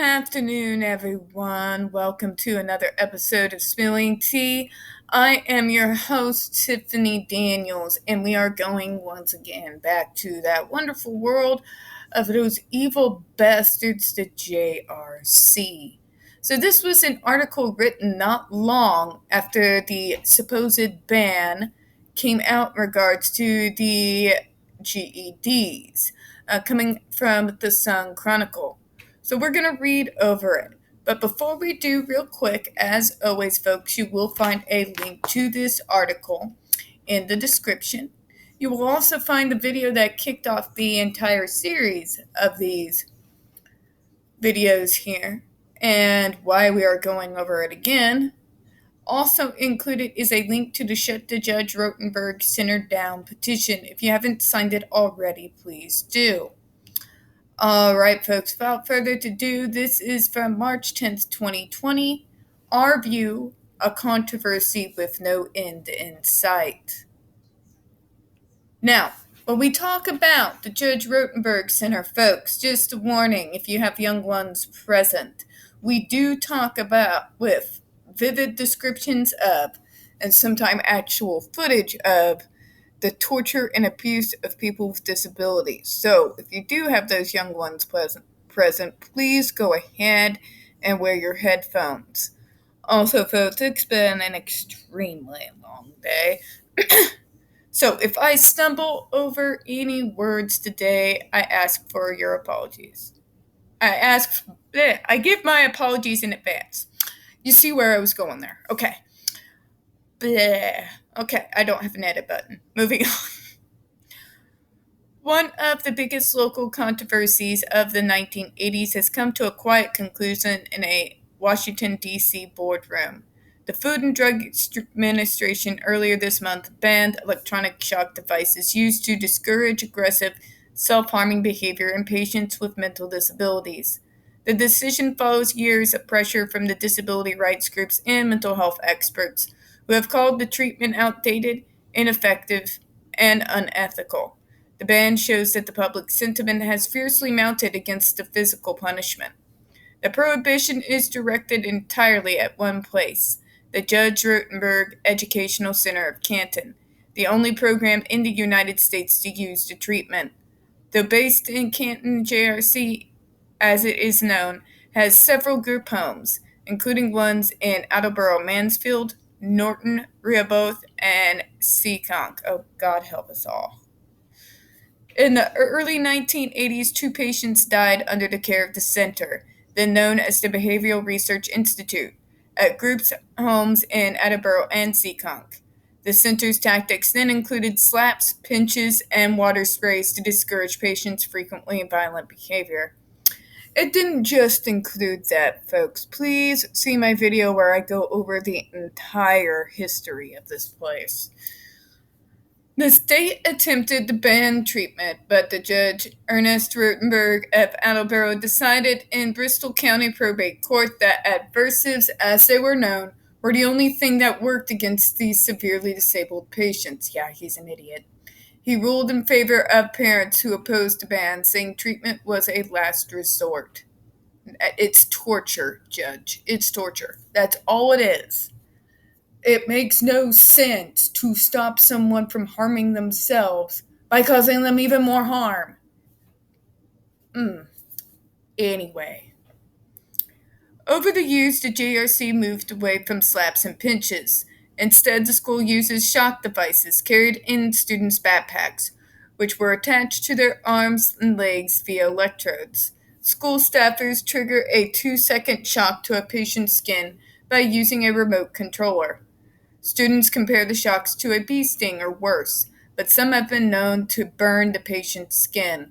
afternoon, everyone. Welcome to another episode of Spilling Tea. I am your host, Tiffany Daniels, and we are going once again back to that wonderful world of those evil bastards, the JRC. So, this was an article written not long after the supposed ban came out in regards to the GEDs, coming from the Sun Chronicle. So we're going to read over it. But before we do, real quick, as always, folks, you will find a link to this article in the description. You will also find the video that kicked off the entire series of these videos here and why we are going over it again. Also included is a link to the Shut the Judge Rotenberg Center Down petition. If you haven't signed it already, please do. All right, folks, without further ado, this is from March 10th, 2020. Our View, a controversy with no end in sight. Now, when we talk about the Judge Rotenberg Center, folks, just a warning if you have young ones present, we do talk about with vivid descriptions of and sometimes actual footage of the torture and abuse of people with disabilities. So, if you do have those young ones present, please go ahead and wear your headphones. Also, folks, it's been an extremely long day. So, if I stumble over any words today, I ask for your apologies. I give my apologies in advance. You see where I was going there. Okay. Bleh. Okay, I don't have an edit button. Moving on. One of the biggest local controversies of the 1980s has come to a quiet conclusion in a Washington, D.C. boardroom. The Food and Drug Administration earlier this month banned electronic shock devices used to discourage aggressive, self-harming behavior in patients with mental disabilities. The decision follows years of pressure from the disability rights groups and mental health experts, who have called the treatment outdated, ineffective, and unethical. The ban shows that the public sentiment has fiercely mounted against the physical punishment. The prohibition is directed entirely at one place, the Judge Rotenberg Educational Center of Canton, the only program in the United States to use the treatment. Though based in Canton, JRC, as it is known, has several group homes, including ones in Attleboro, Mansfield, Norton, Rehoboth, and Seekonk. Oh, God help us all. In the early 1980s, 2 patients died under the care of the center, then known as the Behavioral Research Institute, at groups' homes in Attleboro and Seekonk. The center's tactics then included slaps, pinches, and water sprays to discourage patients' frequently violent behavior. It didn't just include that, folks. Please see my video where I go over the entire history of this place. The state attempted to ban treatment, but the judge, Ernest Rotenberg of Attleboro, decided in Bristol County Probate Court that adversives, as they were known, were the only thing that worked against these severely disabled patients. Yeah, he's an idiot. He ruled in favor of parents who opposed the ban, saying treatment was a last resort. It's torture, Judge. It's torture. That's all it is. It makes no sense to stop someone from harming themselves by causing them even more harm. Anyway. Over the years, the JRC moved away from slaps and pinches. Instead, the school uses shock devices carried in students' backpacks, which were attached to their arms and legs via electrodes. School staffers trigger a 2-second shock to a patient's skin by using a remote controller. Students compare the shocks to a bee sting or worse, but some have been known to burn the patient's skin.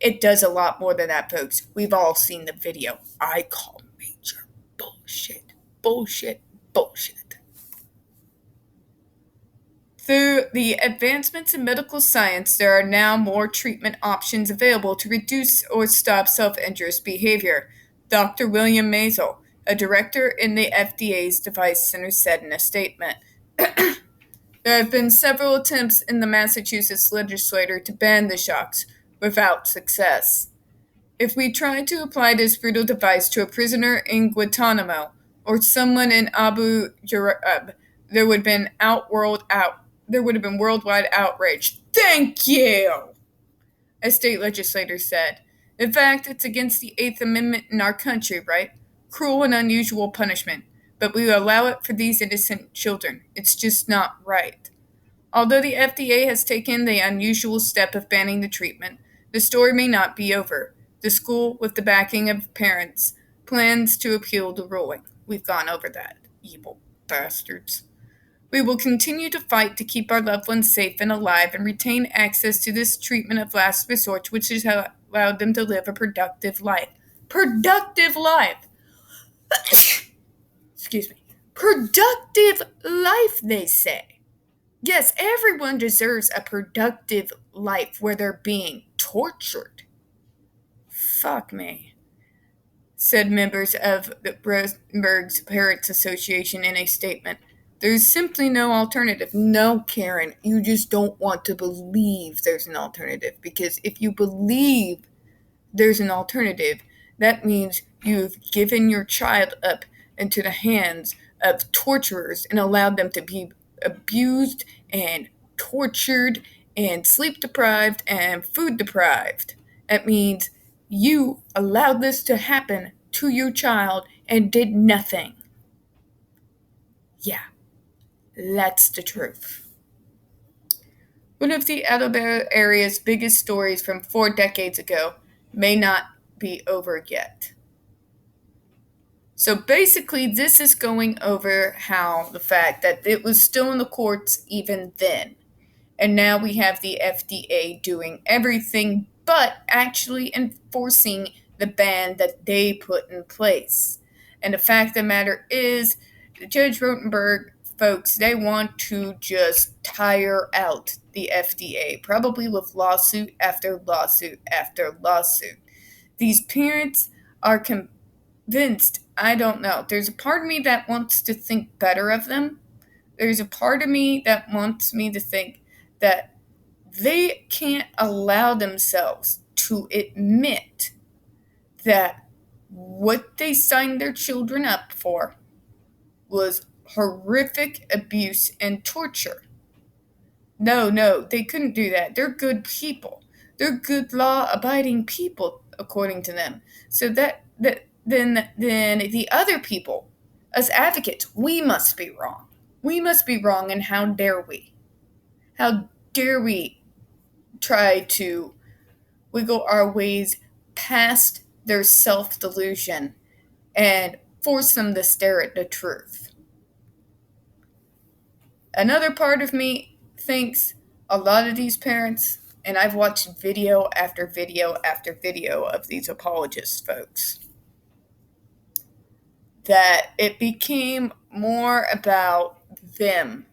It does a lot more than that, folks. We've all seen the video. I call major bullshit. Bullshit. Bullshit. Through the advancements in medical science, there are now more treatment options available to reduce or stop self-injurious behavior. Dr. William Mazel, a director in the FDA's Device Center, said in a statement. There have been several attempts in the Massachusetts legislature to ban the shocks, without success. If we tried to apply this brutal device to a prisoner in Guantanamo or someone in Abu Ghraib, there would have been worldwide outrage. Thank you, a state legislator said. In fact, it's against the Eighth Amendment in our country, right? Cruel and unusual punishment. But we allow it for these innocent children. It's just not right. Although the FDA has taken the unusual step of banning the treatment, the story may not be over. The school, with the backing of parents, plans to appeal the ruling. We've gone over that, evil bastards. We will continue to fight to keep our loved ones safe and alive and retain access to this treatment of last resort, which has allowed them to live a productive life. Productive life! Excuse me. Productive life, they say. Yes, everyone deserves a productive life where they're being tortured. Fuck me, said members of the Rosenberg's Parents Association in a statement. There's simply no alternative. No, Karen, you just don't want to believe there's an alternative, because if you believe there's an alternative, that means you've given your child up into the hands of torturers and allowed them to be abused and tortured and sleep deprived and food deprived. That means you allowed this to happen to your child and did nothing. Yeah, that's the truth. One of the Alabama area's biggest stories from 4 decades ago may not be over yet. So basically, this is going over how the fact that it was still in the courts even then. And now we have the FDA doing everything but actually enforcing the ban that they put in place. And the fact of the matter is, Judge Rotenberg, folks, they want to just tire out the FDA, probably with lawsuit after lawsuit after lawsuit. These parents are convinced, I don't know, there's a part of me that wants to think better of them. There's a part of me that wants me to think that they can't allow themselves to admit that what they signed their children up for was horrific abuse and torture. No, they couldn't do that. They're good people. They're good law-abiding people, according to them. So then the other people, as advocates, we must be wrong. We must be wrong, and how dare we? How dare we try to wiggle our ways past their self-delusion and force them to stare at the truth? Another part of me thinks a lot of these parents, and I've watched video after video after video of these apologists, folks, that it became more about them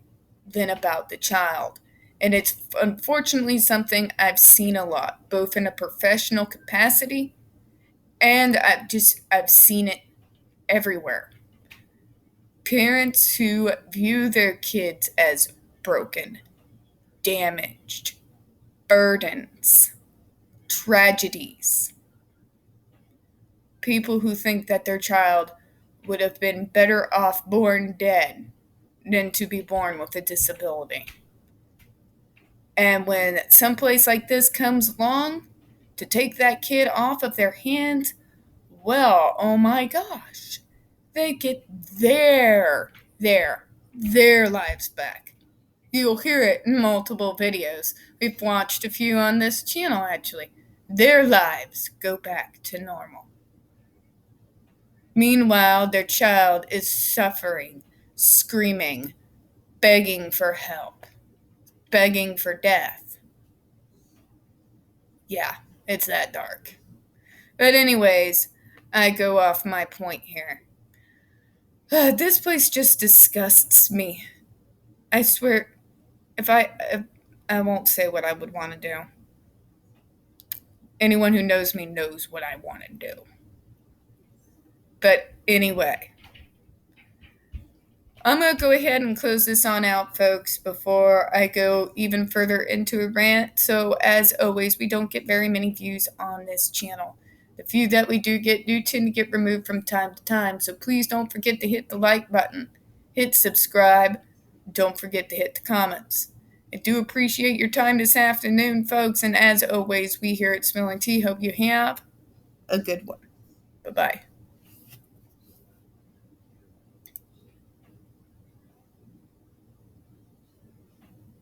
than about the child. And it's unfortunately something I've seen a lot, both in a professional capacity and I've seen it everywhere. Parents who view their kids as broken, damaged, burdens, tragedies. People who think that their child would have been better off born dead than to be born with a disability. And when someplace like this comes along to take that kid off of their hands, well, oh my gosh, they get their lives back. You'll hear it in multiple videos. We've watched a few on this channel, actually. Their lives go back to normal. Meanwhile, their child is suffering, screaming, begging for help, begging for death. Yeah, it's that dark. But anyways, I go off my point here. This place just disgusts me. I swear, if I won't say what I would want to do. Anyone who knows me knows what I want to do. But anyway, I'm going to go ahead and close this on out, folks, before I go even further into a rant. So, as always, we don't get very many views on this channel. The few that we do tend to get removed from time to time, so please don't forget to hit the like button, hit subscribe, don't forget to hit the comments. I do appreciate your time this afternoon, folks, and as always, we here at Spilling Tea hope you have a good one. Bye-bye.